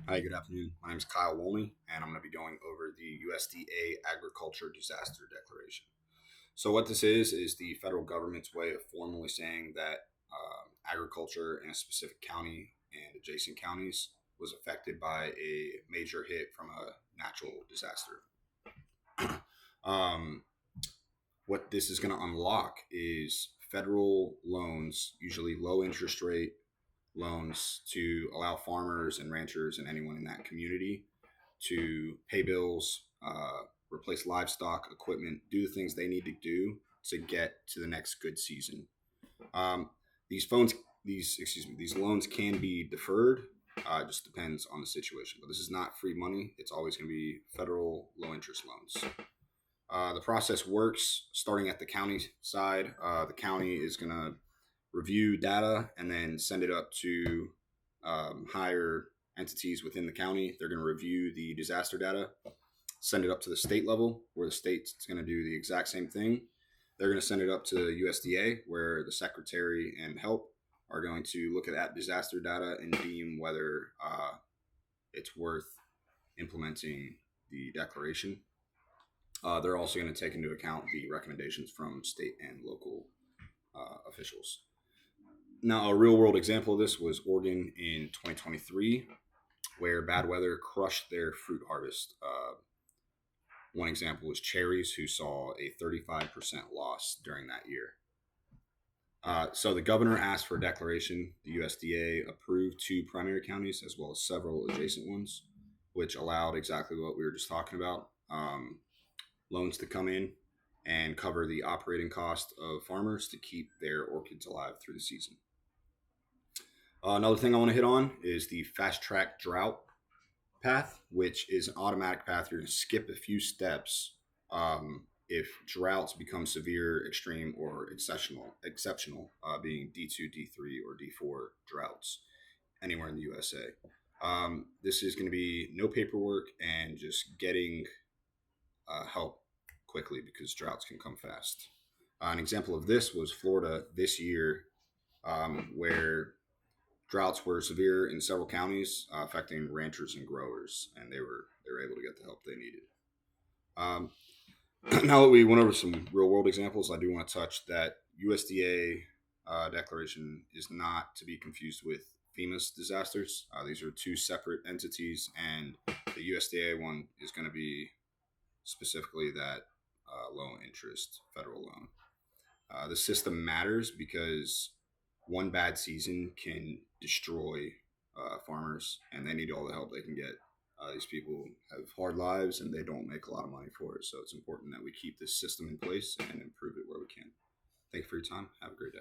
Hi, good afternoon. My name is Kyle Wolney, and I'm going to be going over the USDA Agriculture Disaster Declaration. So, what this is the federal government's way of formally saying that agriculture in a specific county and adjacent counties was affected by a major hit from a natural disaster. um, what this is going to unlock is federal loans, usually low interest rate loans, to allow farmers and ranchers and anyone in that community to pay bills, replace livestock, equipment, do the things they need to do to get to the next good season. Um, these phones, these loans can be deferred. It just depends on the situation. But this is not free money. It's always going to be federal low interest loans. The process works starting at the county side. The county is going to review data and then send it up to higher entities within the county. They're going to review the disaster data, send it up to the state level, where the state's going to do the exact same thing. They're going to send it up to USDA, where the secretary and help are going to look at that disaster data and deem whether it's worth implementing the declaration. They're also going to take into account the recommendations from state and local officials. Now, a real world example of this was Oregon in 2023, where bad weather crushed their fruit harvest. One example was cherries, who saw a 35% loss during that year. So the governor asked for a declaration. The USDA approved two primary counties as well as several adjacent ones, which allowed exactly what we were just talking about, loans to come in and cover the operating cost of farmers to keep their orchids alive through the season. Another thing I want to hit on is the fast track drought path, which is an automatic path. You're going to skip a few steps if droughts become severe, extreme, or exceptional, being D2, D3, or D4 droughts anywhere in the USA. This is going to be no paperwork and just getting help quickly because droughts can come fast. An example of this was Florida this year, where droughts were severe in several counties, affecting ranchers and growers, and they were able to get the help they needed. Um, now that we went over some real world examples, I do want to touch that USDA declaration is not to be confused with FEMA's disasters. These are two separate entities, and the USDA one is going to be specifically that low interest federal loan. The system matters because one bad season can destroy farmers, and they need all the help they can get. These people have hard lives, and they don't make a lot of money for it. So it's important that we keep this system in place and improve it where we can. Thank you for your time. Have a great day.